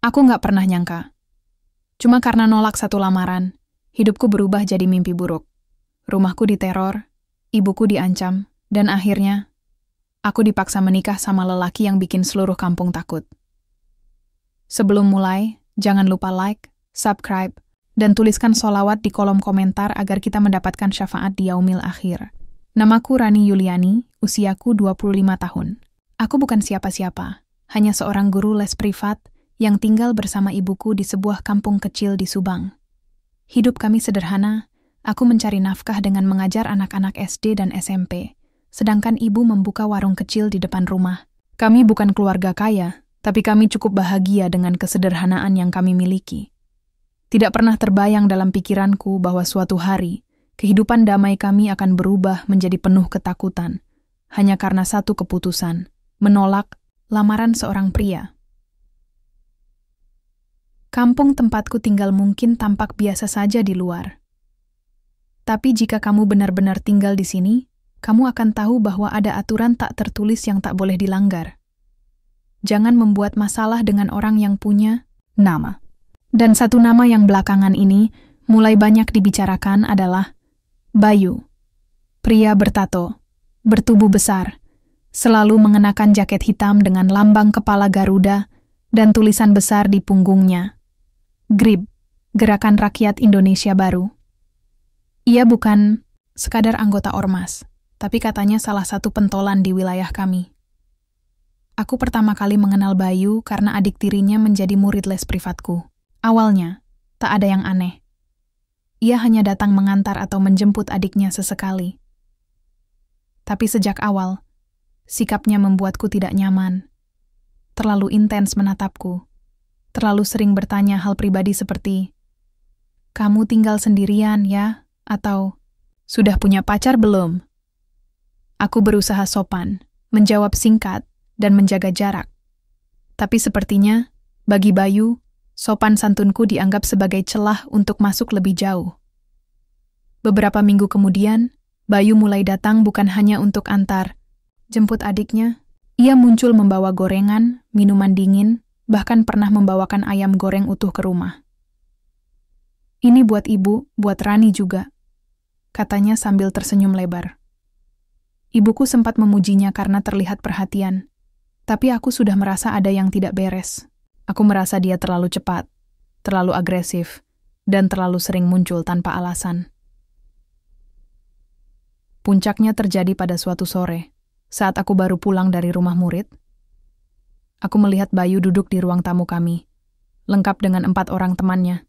Aku nggak pernah nyangka. Cuma karena nolak satu lamaran, hidupku berubah jadi mimpi buruk. Rumahku diteror, ibuku diancam, dan akhirnya, aku dipaksa menikah sama lelaki yang bikin seluruh kampung takut. Sebelum mulai, jangan lupa like, subscribe, dan tuliskan sholawat di kolom komentar agar kita mendapatkan syafaat di yaumil akhir. Namaku Rani Yuliani, usiaku 25 tahun. Aku bukan siapa-siapa, hanya seorang guru les privat yang tinggal bersama ibuku di sebuah kampung kecil di Subang. Hidup kami sederhana, aku mencari nafkah dengan mengajar anak-anak SD dan SMP, sedangkan ibu membuka warung kecil di depan rumah. Kami bukan keluarga kaya, tapi kami cukup bahagia dengan kesederhanaan yang kami miliki. Tidak pernah terbayang dalam pikiranku bahwa suatu hari, kehidupan damai kami akan berubah menjadi penuh ketakutan, hanya karena satu keputusan, menolak lamaran seorang pria. Kampung tempatku tinggal mungkin tampak biasa saja di luar. Tapi jika kamu benar-benar tinggal di sini, kamu akan tahu bahwa ada aturan tak tertulis yang tak boleh dilanggar. Jangan membuat masalah dengan orang yang punya nama. Dan satu nama yang belakangan ini mulai banyak dibicarakan adalah Bayu. Pria bertato, bertubuh besar, selalu mengenakan jaket hitam dengan lambang kepala Garuda dan tulisan besar di punggungnya. GRIB, Gerakan Rakyat Indonesia Baru. Ia bukan sekadar anggota ormas, tapi katanya salah satu pentolan di wilayah kami. Aku pertama kali mengenal Bayu karena adik tirinya menjadi murid les privatku. Awalnya, tak ada yang aneh. Ia hanya datang mengantar atau menjemput adiknya sesekali. Tapi sejak awal, sikapnya membuatku tidak nyaman. Terlalu intens menatapku. Terlalu sering bertanya hal pribadi seperti, "Kamu tinggal sendirian ya?" Atau, "Sudah punya pacar belum?" Aku berusaha sopan, menjawab singkat, dan menjaga jarak. Tapi sepertinya, bagi Bayu, sopan santunku dianggap sebagai celah untuk masuk lebih jauh. Beberapa minggu kemudian, Bayu mulai datang bukan hanya untuk antar jemput adiknya. Ia muncul membawa gorengan, minuman dingin, bahkan pernah membawakan ayam goreng utuh ke rumah. "Ini buat ibu, buat Rani juga," katanya sambil tersenyum lebar. Ibuku sempat memujinya karena terlihat perhatian, tapi aku sudah merasa ada yang tidak beres. Aku merasa dia terlalu cepat, terlalu agresif, dan terlalu sering muncul tanpa alasan. Puncaknya terjadi pada suatu sore, saat aku baru pulang dari rumah murid. Aku melihat Bayu duduk di ruang tamu kami, lengkap dengan 4 orang temannya.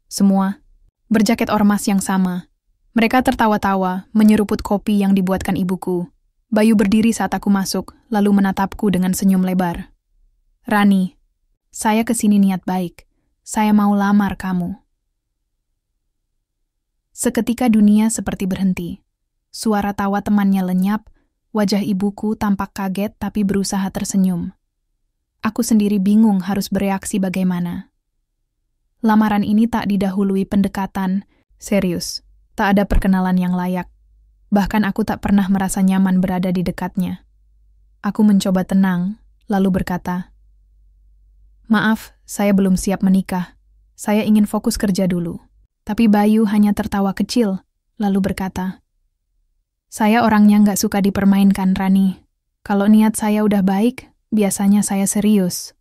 Semua berjaket ormas yang sama. Mereka tertawa-tawa, menyeruput kopi yang dibuatkan ibuku. Bayu berdiri saat aku masuk, lalu menatapku dengan senyum lebar. "Rani, saya kesini niat baik. Saya mau lamar kamu." Seketika dunia seperti berhenti. Suara tawa temannya lenyap, wajah ibuku tampak kaget tapi berusaha tersenyum. Aku sendiri bingung harus bereaksi bagaimana. Lamaran ini tak didahului pendekatan serius, tak ada perkenalan yang layak. Bahkan aku tak pernah merasa nyaman berada di dekatnya. Aku mencoba tenang, lalu berkata, "Maaf, saya belum siap menikah. Saya ingin fokus kerja dulu." Tapi Bayu hanya tertawa kecil, lalu berkata, "Saya orangnya nggak suka dipermainkan, Rani. Kalau niat saya udah baik, biasanya saya serius."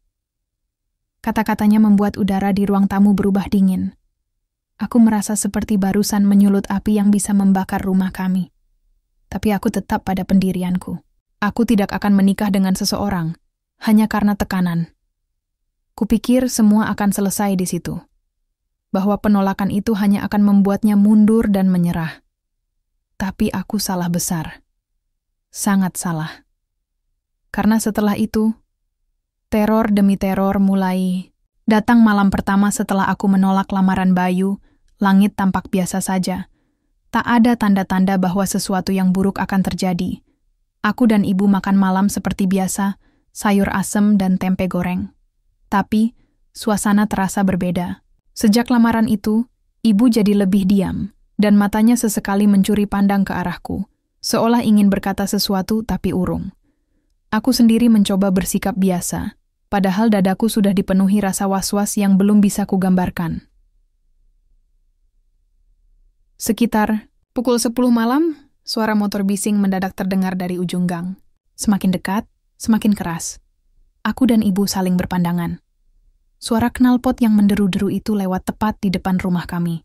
Kata-katanya membuat udara di ruang tamu berubah dingin. Aku merasa seperti barusan menyulut api yang bisa membakar rumah kami. Tapi aku tetap pada pendirianku. Aku tidak akan menikah dengan seseorang, hanya karena tekanan. Kupikir semua akan selesai di situ. Bahwa penolakan itu hanya akan membuatnya mundur dan menyerah. Tapi aku salah besar. Sangat salah. Karena setelah itu, teror demi teror mulai datang. Malam pertama setelah aku menolak lamaran Bayu, langit tampak biasa saja. Tak ada tanda-tanda bahwa sesuatu yang buruk akan terjadi. Aku dan ibu makan malam seperti biasa, sayur asem dan tempe goreng. Tapi, suasana terasa berbeda. Sejak lamaran itu, ibu jadi lebih diam, dan matanya sesekali mencuri pandang ke arahku, seolah ingin berkata sesuatu tapi urung. Aku sendiri mencoba bersikap biasa, padahal dadaku sudah dipenuhi rasa was-was yang belum bisa kugambarkan. Sekitar pukul 10 malam, suara motor bising mendadak terdengar dari ujung gang. Semakin dekat, semakin keras. Aku dan ibu saling berpandangan. Suara knalpot yang menderu-deru itu lewat tepat di depan rumah kami.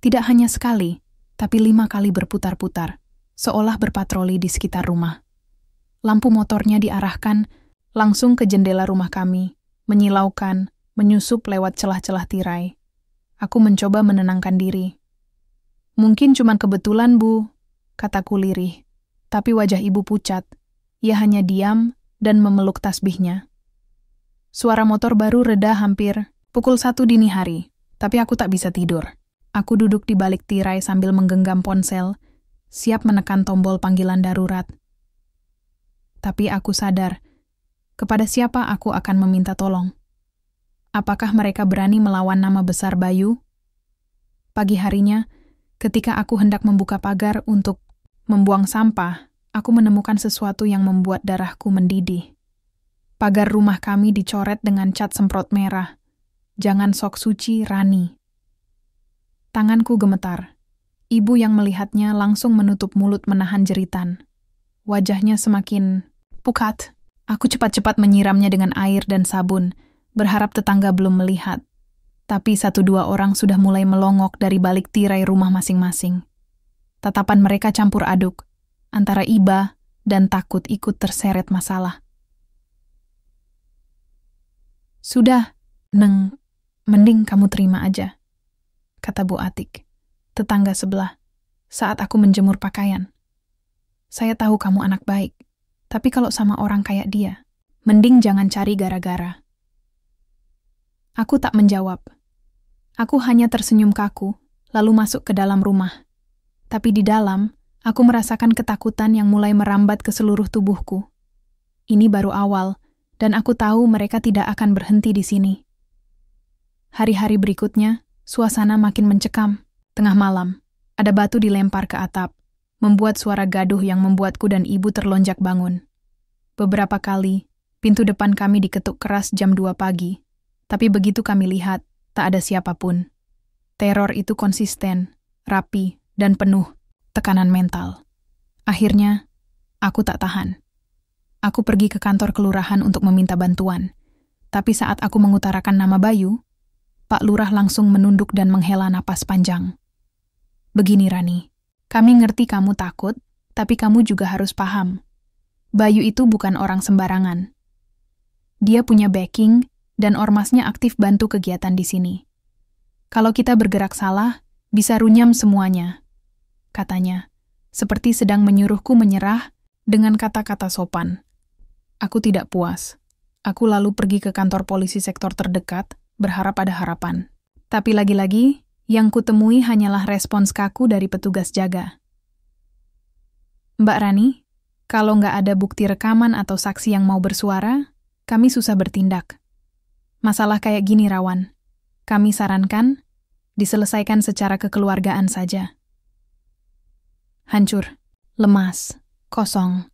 Tidak hanya sekali, tapi 5 kali berputar-putar, seolah berpatroli di sekitar rumah. Lampu motornya diarahkan langsung ke jendela rumah kami, menyilaukan, menyusup lewat celah-celah tirai. Aku mencoba menenangkan diri. "Mungkin cuma kebetulan, Bu," kataku lirih. Tapi wajah ibu pucat. Ia hanya diam dan memeluk tasbihnya. Suara motor baru reda hampir pukul 1 dini hari, tapi aku tak bisa tidur. Aku duduk di balik tirai sambil menggenggam ponsel, siap menekan tombol panggilan darurat. Tapi aku sadar, kepada siapa aku akan meminta tolong? Apakah mereka berani melawan nama besar Bayu? Pagi harinya, ketika aku hendak membuka pagar untuk membuang sampah, aku menemukan sesuatu yang membuat darahku mendidih. Pagar rumah kami dicoret dengan cat semprot merah. "Jangan sok suci, Rani." Tanganku gemetar. Ibu yang melihatnya langsung menutup mulut menahan jeritan. Wajahnya semakin pucat. Aku cepat-cepat menyiramnya dengan air dan sabun, berharap tetangga belum melihat. Tapi 1-2 orang sudah mulai melongok dari balik tirai rumah masing-masing. Tatapan mereka campur aduk, antara iba dan takut ikut terseret masalah. "Sudah, Neng, mending kamu terima aja," kata Bu Atik, tetangga sebelah, saat aku menjemur pakaian. "Saya tahu kamu anak baik, tapi kalau sama orang kayak dia, mending jangan cari gara-gara." Aku tak menjawab. Aku hanya tersenyum kaku, lalu masuk ke dalam rumah. Tapi di dalam, aku merasakan ketakutan yang mulai merambat ke seluruh tubuhku. Ini baru awal, dan aku tahu mereka tidak akan berhenti di sini. Hari-hari berikutnya, suasana makin mencekam. Tengah malam, ada batu dilempar ke atap, membuat suara gaduh yang membuatku dan ibu terlonjak bangun. Beberapa kali, pintu depan kami diketuk keras jam 2 pagi, tapi begitu kami lihat, tak ada siapapun. Teror itu konsisten, rapi, dan penuh tekanan mental. Akhirnya, aku tak tahan. Aku pergi ke kantor kelurahan untuk meminta bantuan. Tapi saat aku mengutarakan nama Bayu, Pak Lurah langsung menunduk dan menghela napas panjang. "Begini, Rani, kami ngerti kamu takut, tapi kamu juga harus paham. Bayu itu bukan orang sembarangan. Dia punya backing, dan ormasnya aktif bantu kegiatan di sini. Kalau kita bergerak salah, bisa runyam semuanya," katanya, seperti sedang menyuruhku menyerah dengan kata-kata sopan. Aku tidak puas. Aku lalu pergi ke kantor polisi sektor terdekat, berharap ada harapan. Tapi lagi-lagi, yang kutemui hanyalah respons kaku dari petugas jaga. "Mbak Rani, kalau nggak ada bukti rekaman atau saksi yang mau bersuara, kami susah bertindak. Masalah kayak gini rawan. Kami sarankan, diselesaikan secara kekeluargaan saja." Hancur, lemas, kosong.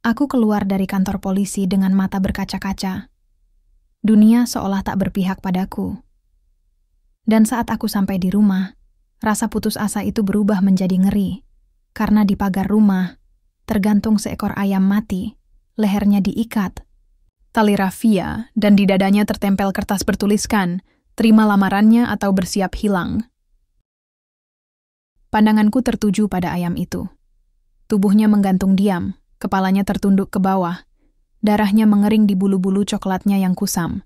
Aku keluar dari kantor polisi dengan mata berkaca-kaca. Dunia seolah tak berpihak padaku. Dan saat aku sampai di rumah, rasa putus asa itu berubah menjadi ngeri. Karena di pagar rumah, tergantung seekor ayam mati, lehernya diikat, tali rafia, dan di dadanya tertempel kertas bertuliskan, "Terima lamarannya atau bersiap hilang." Pandanganku tertuju pada ayam itu. Tubuhnya menggantung diam, kepalanya tertunduk ke bawah, darahnya mengering di bulu-bulu coklatnya yang kusam.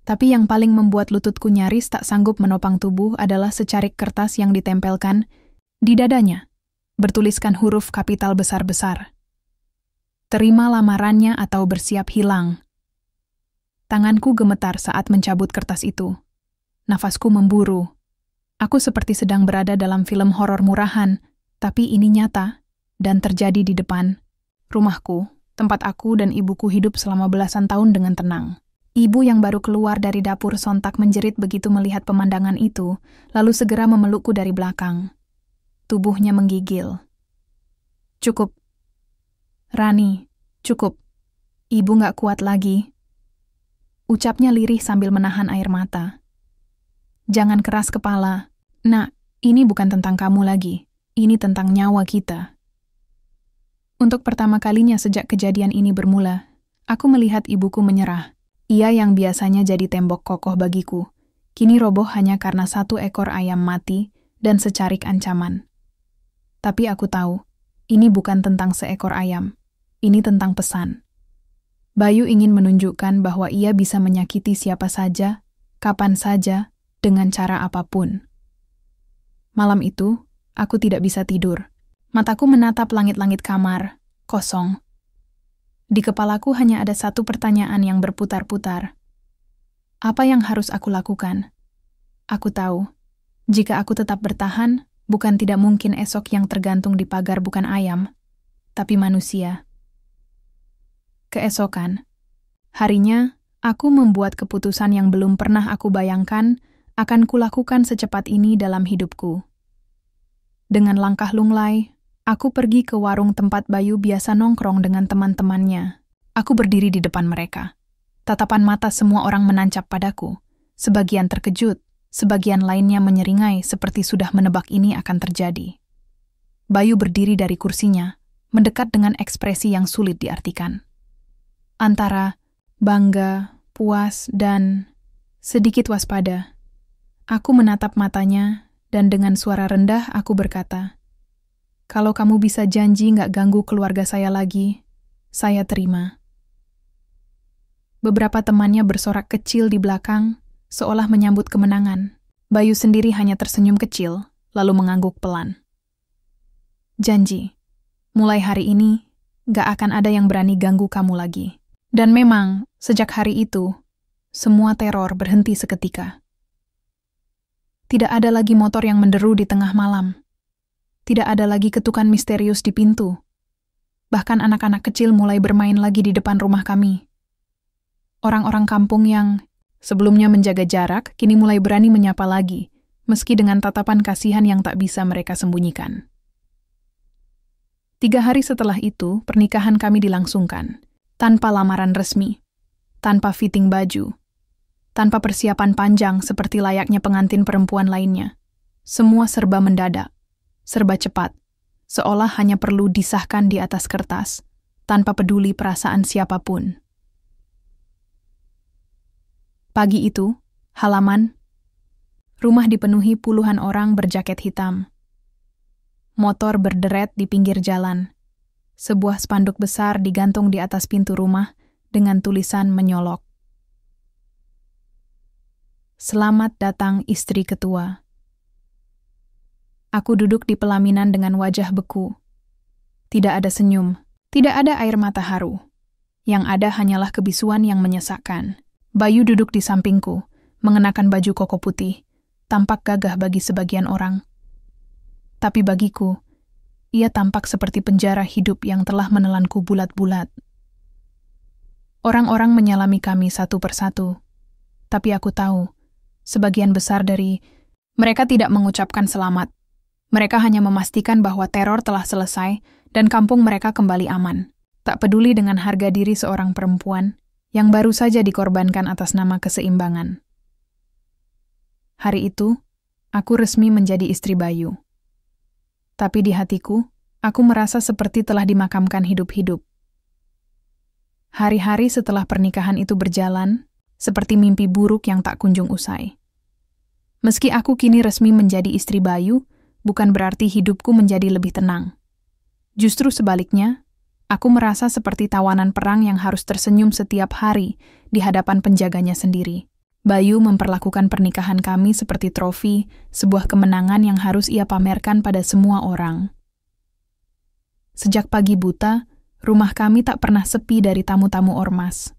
Tapi yang paling membuat lututku nyaris tak sanggup menopang tubuh adalah secarik kertas yang ditempelkan di dadanya, bertuliskan huruf kapital besar-besar. "Terima lamarannya atau bersiap hilang." Tanganku gemetar saat mencabut kertas itu. Nafasku memburu. Aku seperti sedang berada dalam film horor murahan, tapi ini nyata dan terjadi di depan rumahku, tempat aku dan ibuku hidup selama belasan tahun dengan tenang. Ibu yang baru keluar dari dapur sontak menjerit begitu melihat pemandangan itu, lalu segera memelukku dari belakang. Tubuhnya menggigil. "Cukup. Rani, cukup. Ibu gak kuat lagi. ucapnya lirih sambil menahan air mata. Jangan keras kepala. Nak, ini bukan tentang kamu lagi. Ini tentang nyawa kita. Untuk pertama kalinya sejak kejadian ini bermula, aku melihat ibuku menyerah. Ia yang biasanya jadi tembok kokoh bagiku, kini roboh hanya karena 1 ekor ayam mati dan secarik ancaman. Tapi aku tahu, ini bukan tentang seekor ayam. Ini tentang pesan. Bayu ingin menunjukkan bahwa ia bisa menyakiti siapa saja, kapan saja, dengan cara apapun. Malam itu, aku tidak bisa tidur. Mataku menatap langit-langit kamar, kosong. Di kepalaku hanya ada satu pertanyaan yang berputar-putar. Apa yang harus aku lakukan? Aku tahu, jika aku tetap bertahan, bukan tidak mungkin esok yang tergantung di pagar bukan ayam, tapi manusia. Keesokan, harinya, aku membuat keputusan yang belum pernah aku bayangkan akan kulakukan secepat ini dalam hidupku. Dengan langkah lunglai, aku pergi ke warung tempat Bayu biasa nongkrong dengan teman-temannya. Aku berdiri di depan mereka. Tatapan mata semua orang menancap padaku. Sebagian terkejut, sebagian lainnya menyeringai seperti sudah menebak ini akan terjadi. Bayu berdiri dari kursinya, mendekat dengan ekspresi yang sulit diartikan. Antara bangga, puas, dan sedikit waspada. Aku menatap matanya, dan dengan suara rendah aku berkata, "Kalau kamu bisa janji nggak ganggu keluarga saya lagi, saya terima." Beberapa temannya bersorak kecil di belakang, seolah menyambut kemenangan. Bayu sendiri hanya tersenyum kecil, lalu mengangguk pelan. "Janji, mulai hari ini, nggak akan ada yang berani ganggu kamu lagi." Dan memang, sejak hari itu, semua teror berhenti seketika. Tidak ada lagi motor yang menderu di tengah malam. Tidak ada lagi ketukan misterius di pintu. Bahkan anak-anak kecil mulai bermain lagi di depan rumah kami. Orang-orang kampung yang sebelumnya menjaga jarak, kini mulai berani menyapa lagi, meski dengan tatapan kasihan yang tak bisa mereka sembunyikan. 3 hari setelah itu, pernikahan kami dilangsungkan, tanpa lamaran resmi, tanpa fitting baju, tanpa persiapan panjang seperti layaknya pengantin perempuan lainnya. Semua serba mendadak, serba cepat, seolah hanya perlu disahkan di atas kertas, tanpa peduli perasaan siapapun. Pagi itu, halaman, rumah dipenuhi puluhan orang berjaket hitam. Motor berderet di pinggir jalan. Sebuah spanduk besar digantung di atas pintu rumah dengan tulisan menyolok. "Selamat datang istri ketua." Aku duduk di pelaminan dengan wajah beku. Tidak ada senyum, tidak ada air mata haru. Yang ada hanyalah kebisuan yang menyesakkan. Bayu duduk di sampingku, mengenakan baju koko putih, tampak gagah bagi sebagian orang. Tapi bagiku, ia tampak seperti penjara hidup yang telah menelanku bulat-bulat. Orang-orang menyalami kami satu persatu, tapi aku tahu, sebagian besar dari mereka tidak mengucapkan selamat. Mereka hanya memastikan bahwa teror telah selesai dan kampung mereka kembali aman. Tak peduli dengan harga diri seorang perempuan yang baru saja dikorbankan atas nama keseimbangan. Hari itu, aku resmi menjadi istri Bayu. Tapi di hatiku, aku merasa seperti telah dimakamkan hidup-hidup. Hari-hari setelah pernikahan itu berjalan, seperti mimpi buruk yang tak kunjung usai. Meski aku kini resmi menjadi istri Bayu, bukan berarti hidupku menjadi lebih tenang. Justru sebaliknya, aku merasa seperti tawanan perang yang harus tersenyum setiap hari di hadapan penjaganya sendiri. Bayu memperlakukan pernikahan kami seperti trofi, sebuah kemenangan yang harus ia pamerkan pada semua orang. Sejak pagi buta, rumah kami tak pernah sepi dari tamu-tamu ormas.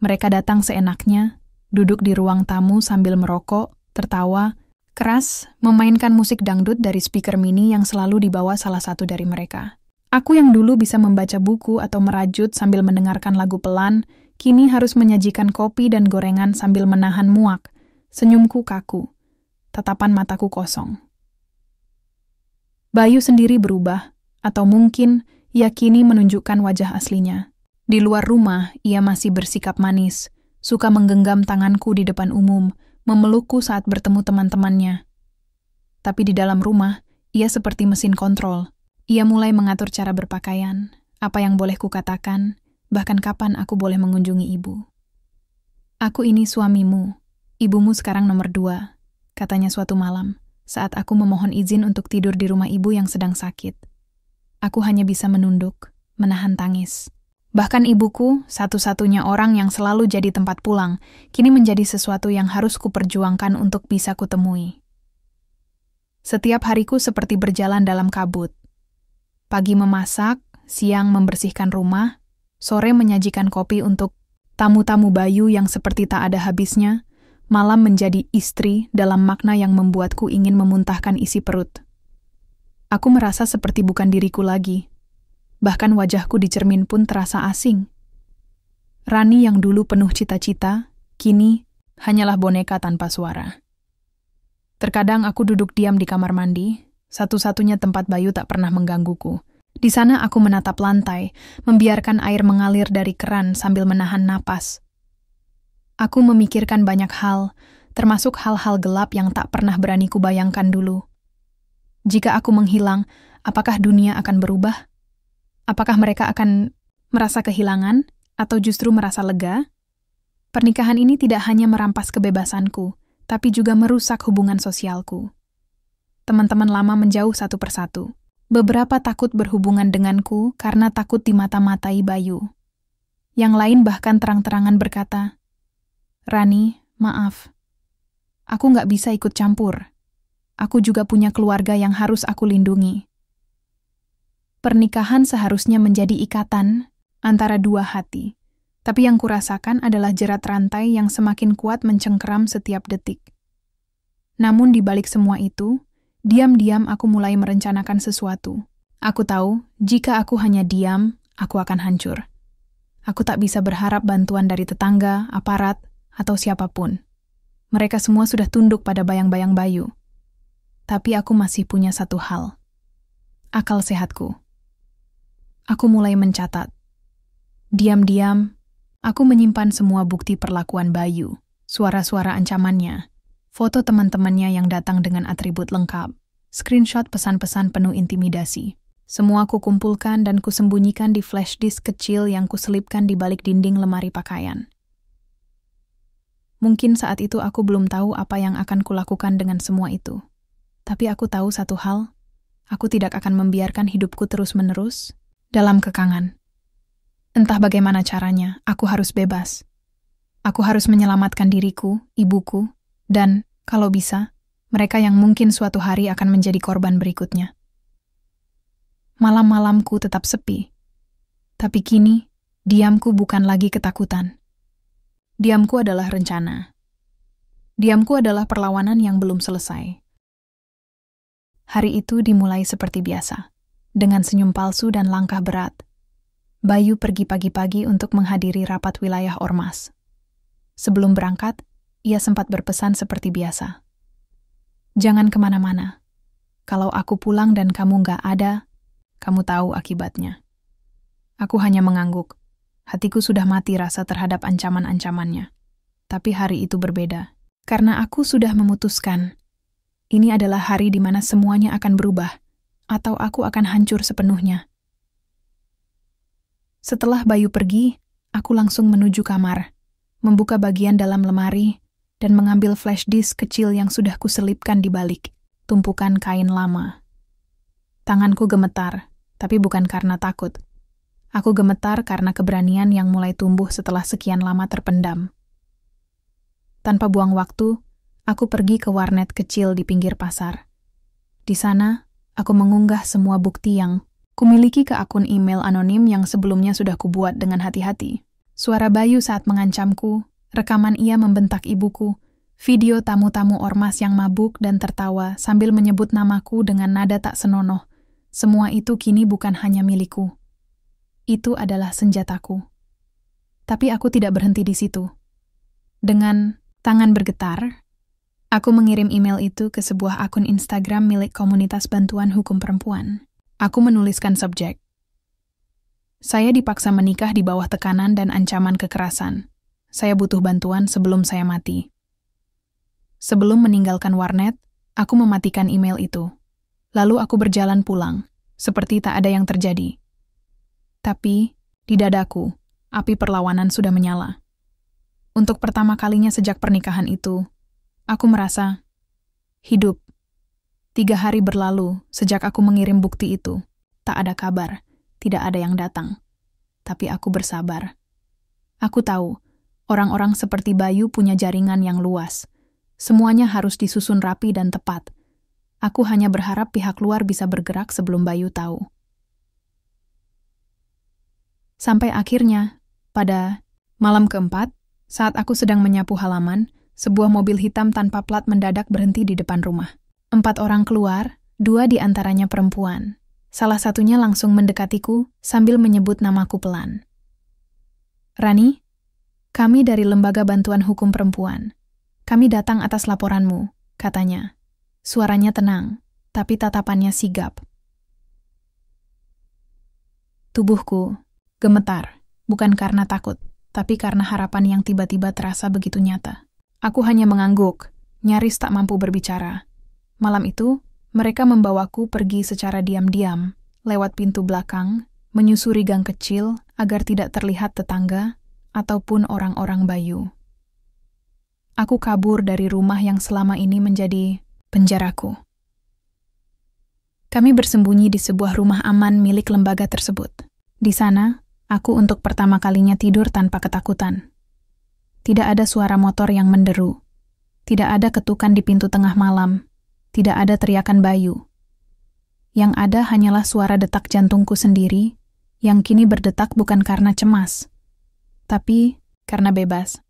Mereka datang seenaknya, duduk di ruang tamu sambil merokok, tertawa, keras, memainkan musik dangdut dari speaker mini yang selalu dibawa salah satu dari mereka. Aku yang dulu bisa membaca buku atau merajut sambil mendengarkan lagu pelan, kini harus menyajikan kopi dan gorengan sambil menahan muak. Senyumku kaku, tatapan mataku kosong. Bayu sendiri berubah, atau mungkin ia kini menunjukkan wajah aslinya. Di luar rumah, ia masih bersikap manis, suka menggenggam tanganku di depan umum, memelukku saat bertemu teman-temannya. Tapi di dalam rumah, ia seperti mesin kontrol. Ia mulai mengatur cara berpakaian, apa yang boleh kukatakan, bahkan kapan aku boleh mengunjungi ibu. "Aku ini suamimu, ibumu sekarang nomor 2, katanya suatu malam, saat aku memohon izin untuk tidur di rumah ibu yang sedang sakit. Aku hanya bisa menunduk, menahan tangis. Bahkan ibuku, satu-satunya orang yang selalu jadi tempat pulang, kini menjadi sesuatu yang harus kuperjuangkan untuk bisa kutemui. Setiap hariku seperti berjalan dalam kabut. Pagi memasak, siang membersihkan rumah, sore menyajikan kopi untuk tamu-tamu Bayu yang seperti tak ada habisnya, malam menjadi istri dalam makna yang membuatku ingin memuntahkan isi perut. Aku merasa seperti bukan diriku lagi. Bahkan wajahku di cermin pun terasa asing. Rani yang dulu penuh cita-cita, kini hanyalah boneka tanpa suara. Terkadang aku duduk diam di kamar mandi, satu-satunya tempat Bayu tak pernah menggangguku. Di sana aku menatap lantai, membiarkan air mengalir dari keran sambil menahan napas. Aku memikirkan banyak hal, termasuk hal-hal gelap yang tak pernah berani kubayangkan dulu. Jika aku menghilang, apakah dunia akan berubah? Apakah mereka akan merasa kehilangan atau justru merasa lega? Pernikahan ini tidak hanya merampas kebebasanku, tapi juga merusak hubungan sosialku. Teman-teman lama menjauh satu persatu. Beberapa takut berhubungan denganku karena takut dimata-matai Bayu. Yang lain bahkan terang-terangan berkata, "Rani, maaf. Aku nggak bisa ikut campur. Aku juga punya keluarga yang harus aku lindungi." Pernikahan seharusnya menjadi ikatan antara dua hati, tapi yang kurasakan adalah jerat rantai yang semakin kuat mencengkeram setiap detik. Namun di balik semua itu, diam-diam aku mulai merencanakan sesuatu. Aku tahu, jika aku hanya diam, aku akan hancur. Aku tak bisa berharap bantuan dari tetangga, aparat, atau siapapun. Mereka semua sudah tunduk pada bayang-bayang Bayu. Tapi aku masih punya satu hal. Akal sehatku. Aku mulai mencatat. Diam-diam, aku menyimpan semua bukti perlakuan Bayu, suara-suara ancamannya, foto teman-temannya yang datang dengan atribut lengkap, screenshot pesan-pesan penuh intimidasi. Semua kukumpulkan dan kusembunyikan di flash disk kecil yang kuselipkan di balik dinding lemari pakaian. Mungkin saat itu aku belum tahu apa yang akan kulakukan dengan semua itu. Tapi aku tahu satu hal, aku tidak akan membiarkan hidupku terus-menerus dalam kekangan. Entah bagaimana caranya, aku harus bebas. Aku harus menyelamatkan diriku, ibuku, dan, kalau bisa, mereka yang mungkin suatu hari akan menjadi korban berikutnya. Malam-malamku tetap sepi. Tapi kini, diamku bukan lagi ketakutan. Diamku adalah rencana. Diamku adalah perlawanan yang belum selesai. Hari itu dimulai seperti biasa, dengan senyum palsu dan langkah berat. Bayu pergi pagi-pagi untuk menghadiri rapat wilayah Ormas. Sebelum berangkat, ia sempat berpesan seperti biasa. "Jangan kemana-mana. Kalau aku pulang dan kamu nggak ada, kamu tahu akibatnya." Aku hanya mengangguk. Hatiku sudah mati rasa terhadap ancaman-ancamannya. Tapi hari itu berbeda. Karena aku sudah memutuskan. Ini adalah hari di mana semuanya akan berubah, atau aku akan hancur sepenuhnya. Setelah Bayu pergi, aku langsung menuju kamar, membuka bagian dalam lemari, dan mengambil flash disk kecil yang sudah kuselipkan di balik tumpukan kain lama. Tanganku gemetar, tapi bukan karena takut. Aku gemetar karena keberanian yang mulai tumbuh setelah sekian lama terpendam. Tanpa buang waktu, aku pergi ke warnet kecil di pinggir pasar. Di sana, aku mengunggah semua bukti yang kumiliki ke akun email anonim yang sebelumnya sudah kubuat dengan hati-hati. Suara Bayu saat mengancamku, rekaman ia membentak ibuku, video tamu-tamu ormas yang mabuk dan tertawa sambil menyebut namaku dengan nada tak senonoh. Semua itu kini bukan hanya milikku. Itu adalah senjataku. Tapi aku tidak berhenti di situ. Dengan tangan bergetar, aku mengirim email itu ke sebuah akun Instagram milik komunitas bantuan hukum perempuan. Aku menuliskan subjek. "Saya dipaksa menikah di bawah tekanan dan ancaman kekerasan. saya butuh bantuan sebelum saya mati. Sebelum meninggalkan warnet, aku mematikan email itu. Lalu aku berjalan pulang, seperti tak ada yang terjadi. Tapi, di dadaku, api perlawanan sudah menyala. Untuk pertama kalinya sejak pernikahan itu, aku merasa hidup. 3 hari berlalu sejak aku mengirim bukti itu. Tak ada kabar, tidak ada yang datang. Tapi aku bersabar. Aku tahu, orang-orang seperti Bayu punya jaringan yang luas. Semuanya harus disusun rapi dan tepat. Aku hanya berharap pihak luar bisa bergerak sebelum Bayu tahu. Sampai akhirnya, pada malam keempat, saat aku sedang menyapu halaman, sebuah mobil hitam tanpa plat mendadak berhenti di depan rumah. 4 orang keluar, 2 di antaranya perempuan. Salah satunya langsung mendekatiku sambil menyebut namaku pelan. "Rani, kami dari Lembaga Bantuan Hukum Perempuan. Kami datang atas laporanmu," katanya. Suaranya tenang, tapi tatapannya sigap. Tubuhku gemetar, bukan karena takut, tapi karena harapan yang tiba-tiba terasa begitu nyata. Aku hanya mengangguk, nyaris tak mampu berbicara. Malam itu, mereka membawaku pergi secara diam-diam, lewat pintu belakang, menyusuri gang kecil agar tidak terlihat tetangga ataupun orang-orang Bayu. Aku kabur dari rumah yang selama ini menjadi penjaraku. Kami bersembunyi di sebuah rumah aman milik lembaga tersebut. Di sana, aku untuk pertama kalinya tidur tanpa ketakutan. Tidak ada suara motor yang menderu. Tidak ada ketukan di pintu tengah malam. Tidak ada teriakan Bayu. Yang ada hanyalah suara detak jantungku sendiri, yang kini berdetak bukan karena cemas, tapi karena bebas.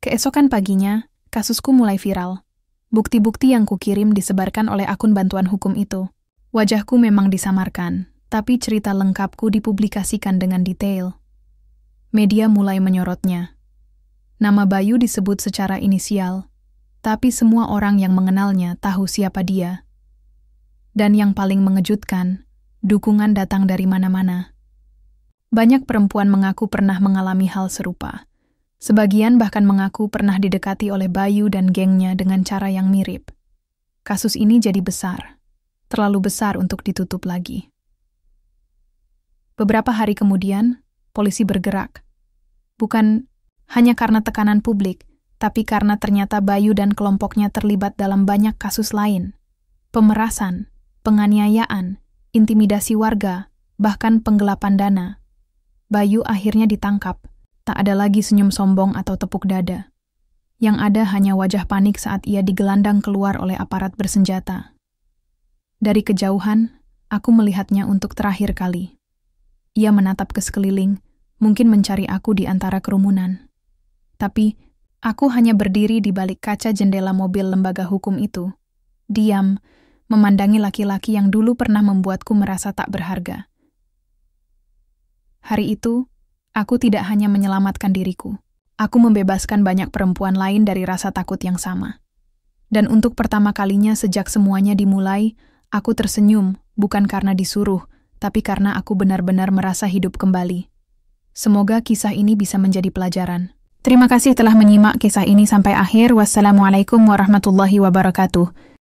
Keesokan paginya, kasusku mulai viral. Bukti-bukti yang kukirim disebarkan oleh akun bantuan hukum itu. Wajahku memang disamarkan, tapi cerita lengkapku dipublikasikan dengan detail. Media mulai menyorotnya. Nama Bayu disebut secara inisial, tapi semua orang yang mengenalnya tahu siapa dia. Dan yang paling mengejutkan, dukungan datang dari mana-mana. Banyak perempuan mengaku pernah mengalami hal serupa. Sebagian bahkan mengaku pernah didekati oleh Bayu dan gengnya dengan cara yang mirip. Kasus ini jadi besar, terlalu besar untuk ditutup lagi. Beberapa hari kemudian, polisi bergerak. Bukan hanya karena tekanan publik, tapi karena ternyata Bayu dan kelompoknya terlibat dalam banyak kasus lain. Pemerasan, penganiayaan, intimidasi warga, bahkan penggelapan dana. Bayu akhirnya ditangkap. Tak ada lagi senyum sombong atau tepuk dada. Yang ada hanya wajah panik saat ia digelandang keluar oleh aparat bersenjata. Dari kejauhan, aku melihatnya untuk terakhir kali. Ia menatap ke sekeliling, mungkin mencari aku di antara kerumunan. Tapi, aku hanya berdiri di balik kaca jendela mobil lembaga hukum itu. Diam, memandangi laki-laki yang dulu pernah membuatku merasa tak berharga. Hari itu, aku tidak hanya menyelamatkan diriku. Aku membebaskan banyak perempuan lain dari rasa takut yang sama. Dan untuk pertama kalinya sejak semuanya dimulai, aku tersenyum, bukan karena disuruh, tapi karena aku benar-benar merasa hidup kembali. Semoga kisah ini bisa menjadi pelajaran. Terima kasih telah menyimak kisah ini sampai akhir. Wassalamualaikum warahmatullahi wabarakatuh.